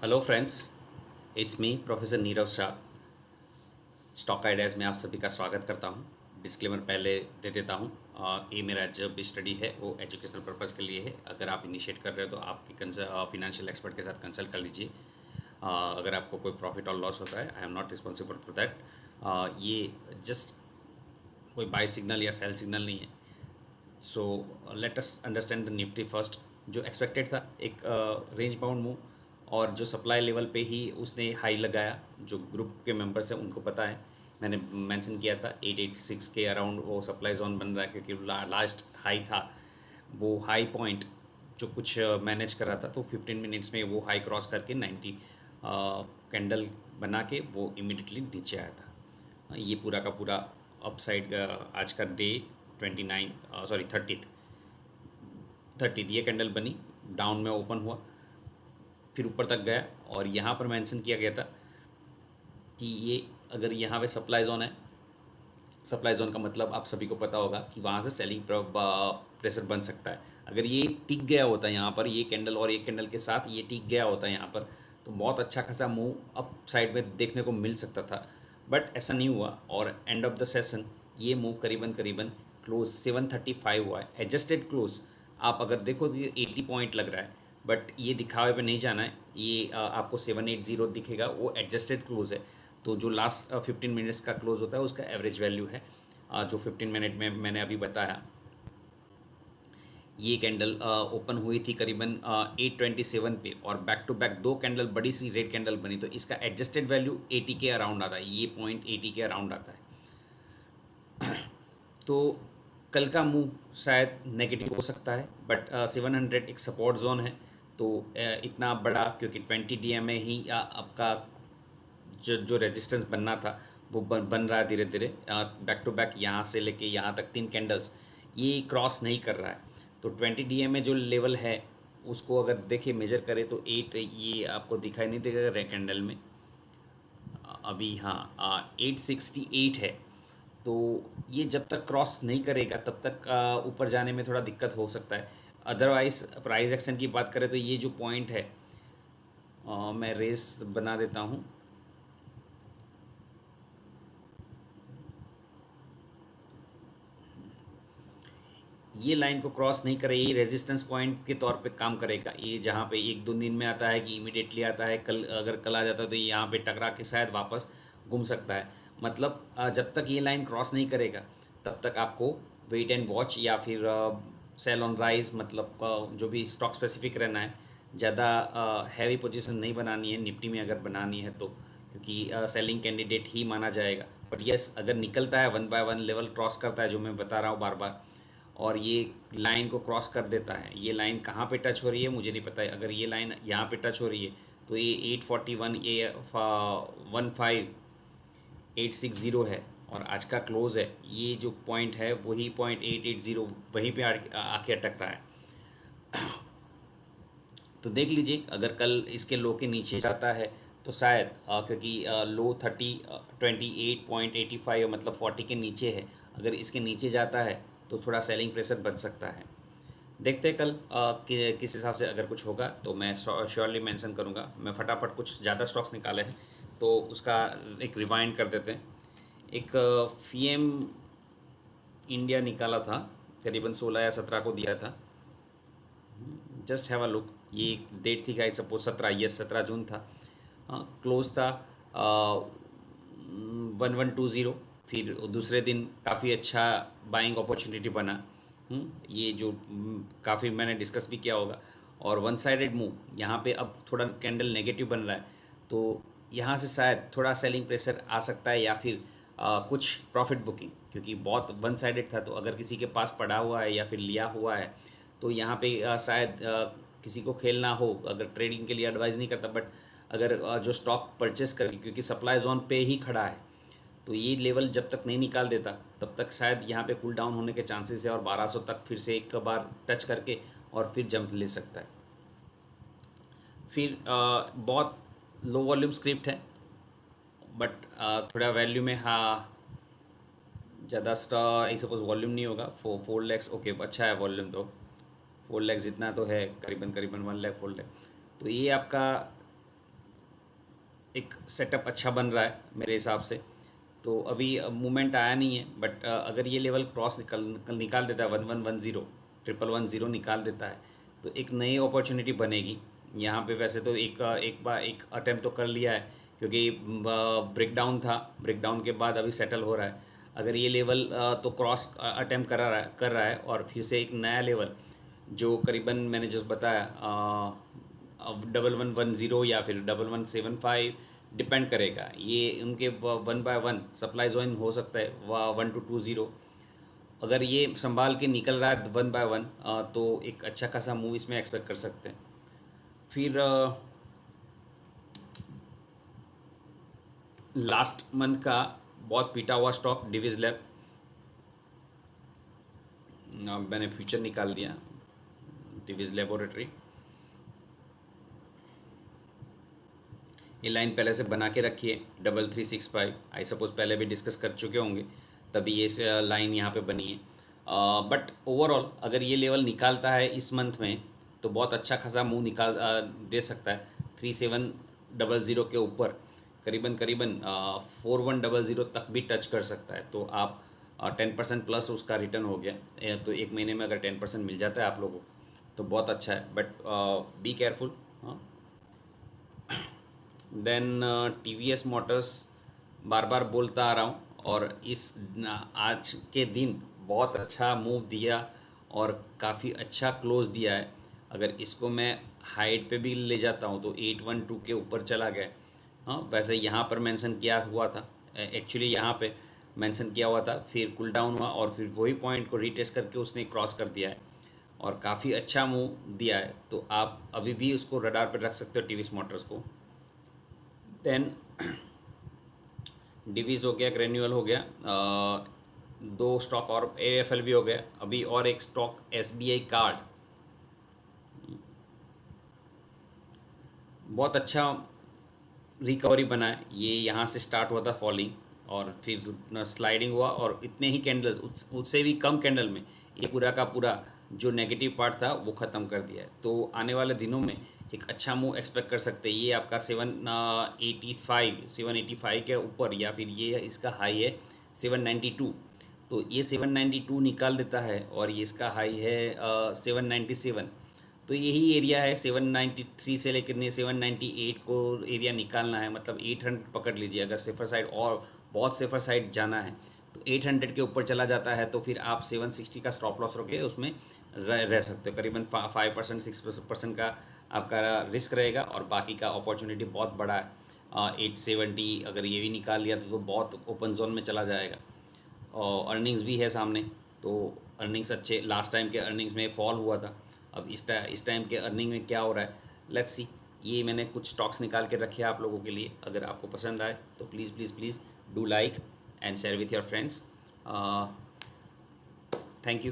Hello friends, it's me professor Nirav Shah. Stock ideas में आप सभी का स्वागत करता हूं। डिस्क्लेमर पहले दे देता हूं। ये मेरा जो भी स्टडी है वो एजुकेशनल पर्पज़ के लिए है। अगर आप इनिशिएट कर रहे हो तो आपकी फिनेंशियल एक्सपर्ट के साथ कंसल्ट कर लीजिए। अगर आपको कोई प्रॉफिट और लॉस होता है, I am not responsible for that. ये जस्ट कोई बाय सिग्नल या सेल सिग्नल नहीं है। So let us understand the Nifty first. जो एक्सपेक्टेड था एक रेंज बाउंड मूव, और जो सप्लाई लेवल पे ही उसने हाई लगाया। जो ग्रुप के मेंबर्स हैं उनको पता है, मैंने मेंशन किया था 886 के अराउंड वो सप्लाई जोन बन रहा है, क्योंकि लास्ट हाई था वो हाई पॉइंट जो कुछ मैनेज कर रहा था। तो 15 मिनट्स में वो हाई क्रॉस करके 90 कैंडल बना के वो इमिडिएटली नीचे आया था। ये पूरा का पूरा अपसाइड आज का डे 30 ये कैंडल बनी, डाउन में ओपन हुआ, फिर ऊपर तक गया। और यहाँ पर मेंशन किया गया था कि ये अगर यहाँ पे सप्लाई जोन है, सप्लाई जोन का मतलब आप सभी को पता होगा कि वहाँ से सेलिंग प्रेशर बन सकता है। अगर ये टिक गया होता है यहाँ पर, ये कैंडल और एक कैंडल के साथ ये टिक गया होता है यहाँ पर, तो बहुत अच्छा खासा मूव अप साइड में देखने को मिल सकता था। बट ऐसा नहीं हुआ, और एंड ऑफ द सेशन ये मूव करीबन करीबन क्लोज 735 हुआ है। एडजस्टेड क्लोज आप अगर देखो तो ये 80 पॉइंट लग रहा है, बट ये दिखावे पे नहीं जाना है। ये आपको 780 दिखेगा, वो एडजस्टेड क्लोज है। तो जो लास्ट 15 मिनट्स का क्लोज होता है उसका एवरेज वैल्यू है, जो 15 मिनट में मैंने अभी बताया। ये कैंडल ओपन हुई थी करीबन 827 पे, और बैक टू बैक दो कैंडल बड़ी सी रेड कैंडल बनी, तो इसका एडजस्टेड वैल्यू 80 के अराउंड आता है। ये पॉइंट 80 के अराउंड आता है। तो कल का मूव शायद नेगेटिव हो सकता है, बट 700 एक सपोर्ट जोन है। तो इतना बड़ा, क्योंकि 20 DM में ही आपका जो रेजिस्टेंस बनना था वो बन रहा है धीरे धीरे। बैक टू बैक यहाँ से लेके यहाँ तक 3 कैंडल्स ये क्रॉस नहीं कर रहा है। तो 20 DM में जो लेवल है उसको अगर देखिए मेजर करें तो 8 ये आपको दिखाई नहीं देगा रे कैंडल में। अभी हाँ 868 है। तो ये जब तक क्रॉस नहीं करेगा तब तक ऊपर जाने में थोड़ा दिक्कत हो सकता है। अदरवाइज प्राइस एक्शन की बात करें तो ये जो पॉइंट है, मैं रेस बना देता हूँ। ये लाइन को क्रॉस नहीं करे, ये रेजिस्टेंस पॉइंट के तौर पे काम करेगा। ये जहाँ पे 1-2 दिन में आता है कि इमीडिएटली आता है, कल अगर कल आ जाता है तो ये यहाँ पे टकरा के शायद वापस घूम सकता है। मतलब जब तक ये लाइन क्रॉस नहीं करेगा तब तक आपको वेट एंड वॉच, या फिर सेल ऑन राइज, मतलब जो भी स्टॉक स्पेसिफिक रहना है। ज़्यादा हैवी पोजीशन नहीं बनानी है निफ्टी में अगर बनानी है तो, क्योंकि सेलिंग कैंडिडेट ही माना जाएगा। बट यस, अगर निकलता है 1 बाय 1 लेवल क्रॉस करता है, जो मैं बता रहा हूँ बार बार, और ये लाइन को क्रॉस कर देता है। ये लाइन कहाँ पे टच हो रही है मुझे नहीं पता है। अगर ये लाइन यहाँ पे टच हो रही है तो ये 841, ये 15860 है, और आज का क्लोज है। ये जो पॉइंट है वही पॉइंट 880 वहीं पे आके अटक रहा है। तो देख लीजिए, अगर कल इसके लो के नीचे जाता है तो शायद क्योंकि लो 28.85 मतलब 40 के नीचे है, अगर इसके नीचे जाता है तो थोड़ा सेलिंग प्रेशर बन सकता है। देखते हैं कल किस हिसाब से अगर कुछ होगा तो मैं श्योरली मेंशन करूंगा। मैं फटाफट कुछ ज़्यादा स्टॉक्स निकाले हैं तो उसका एक रिवाइंड कर देते हैं। एक फीएम इंडिया निकाला था, करीबन 16 या 17 को दिया था। Just have a look. ये डेट थी गाइस, सपोज 17, यस 17 जून था। क्लोज था 1120। फिर दूसरे दिन काफ़ी अच्छा बाइंग अपॉर्चुनिटी बना। ये जो काफ़ी मैंने डिस्कस भी किया होगा। और वन साइडेड मूव यहाँ पे अब थोड़ा कैंडल नेगेटिव बन रहा है, तो यहाँ से शायद थोड़ा सेलिंग प्रेशर आ सकता है, या फिर कुछ प्रॉफिट बुकिंग, क्योंकि बहुत वन साइडेड था। तो अगर किसी के पास पड़ा हुआ है या फिर लिया हुआ है तो यहाँ पे शायद किसी को खेलना हो। अगर ट्रेडिंग के लिए एडवाइस नहीं करता, बट अगर जो स्टॉक परचेस कर, क्योंकि सप्लाई जोन पे ही खड़ा है, तो ये लेवल जब तक नहीं निकाल देता तब तक शायद यहाँ पे कूल डाउन होने के चांसेस है, और 1200 तक फिर से एक बार टच करके और फिर जंप ले सकता है। फिर बहुत लो वॉल्यूम स्क्रिप्ट है, बट थोड़ा वैल्यू में हाँ ज़्यादा आई सपोज वॉल्यूम नहीं होगा। 4 lakhs ओके, अच्छा है वॉल्यूम तो। 4 lakhs जितना तो है, करीबन करीबन 1 lakh 4 lakh। तो ये आपका एक सेटअप अच्छा बन रहा है मेरे हिसाब से। तो अभी मूवमेंट आया नहीं है, बट अगर ये लेवल क्रॉस निकाल देता है 1110 1110 निकाल देता है तो एक नई अपॉर्चुनिटी बनेगी यहाँ पे। वैसे तो एक बार एक अटेम्प्ट तो कर लिया है, क्योंकि ब्रेकडाउन था, ब्रेकडाउन के बाद अभी सेटल हो रहा है। अगर ये लेवल तो क्रॉस अटेम्प्ट कर रहा है और फिर से एक नया लेवल जो करीबन मैंने जस्ट बताया 1110 या फिर 1175 डिपेंड करेगा। ये उनके 1 बाय 1 सप्लाई जोन हो सकता है 1220। अगर ये संभाल के निकल रहा है 1 बाय 1 तो एक अच्छा खासा मूव इसमें एक्सपेक्ट कर सकते हैं। फिर लास्ट मंथ का बहुत पीटा हुआ स्टॉक डिविज लैब, मैंने फ्यूचर निकाल दिया डिविज लेबोरेटरी। ये लाइन पहले से बना के रखिए 3365, आई सपोज पहले भी डिस्कस कर चुके होंगे, तभी ये लाइन यहाँ पे बनी है। बट ओवरऑल अगर ये लेवल निकालता है इस मंथ में तो बहुत अच्छा खासा मूव निकाल दे सकता है 3700 के ऊपर, करीबन 4100 तक भी टच कर सकता है। तो आप 10% प्लस उसका रिटर्न हो गया, तो एक महीने में अगर 10% मिल जाता है आप लोगों को तो बहुत अच्छा है, but be careful. Then TVS motors बार बार बोलता आ रहा हूँ, और इस आज के दिन बहुत अच्छा मूव दिया और काफ़ी अच्छा क्लोज दिया है। अगर इसको मैं हाइट पे भी ले जाता हूँ तो 812 के ऊपर चला गया। हाँ, वैसे यहाँ पर मेंशन किया हुआ था, एक्चुअली यहाँ पे मेंशन किया हुआ था, फिर कूल डाउन हुआ और फिर वही पॉइंट को रीटेस्ट करके उसने क्रॉस कर दिया है और काफ़ी अच्छा मूव दिया है। तो आप अभी भी उसको रडार पर रख सकते हो TVS मोटर्स को। देन डिवीज़ हो गया, ग्रेन्यूअल हो गया, 2 स्टॉक और AFL भी हो गया अभी, और एक स्टॉक SBI कार्ड बहुत अच्छा रिकवरी बना है। ये यहाँ से स्टार्ट हुआ था फॉलिंग और फिर स्लाइडिंग हुआ और इतने ही कैंडल्स उससे भी कम कैंडल में ये पूरा का पूरा जो नेगेटिव पार्ट था वो ख़त्म कर दिया है। तो आने वाले दिनों में एक अच्छा मूव एक्सपेक्ट कर सकते हैं। ये आपका 785 के ऊपर, या फिर ये इसका हाई है 792, तो ये 792 निकाल देता है और ये इसका हाई है 797। तो यही एरिया है 793 से लेकर 798 को एरिया निकालना है, मतलब 800 पकड़ लीजिए। अगर सेफर साइड और बहुत सेफर साइड जाना है तो 800 के ऊपर चला जाता है तो फिर आप 760 का स्टॉप लॉस रखे उसमें रह सकते हो। करीबन 5% 6% का आपका रिस्क रहेगा और बाकी का अपॉर्चुनिटी बहुत बड़ा है। 870 अगर ये भी निकाल लिया तो बहुत ओपन जोन में चला जाएगा। और अर्निंग्स भी है सामने, तो अर्निंग्स अच्छे, लास्ट टाइम के अर्निंग्स में फॉल हुआ था, अब इस टाइम के अर्निंग में क्या हो रहा है, लेट्स सी। ये मैंने कुछ स्टॉक्स निकाल के रखे हैं आप लोगों के लिए। अगर आपको पसंद आए तो please please please do like and share with your friends. Thank you.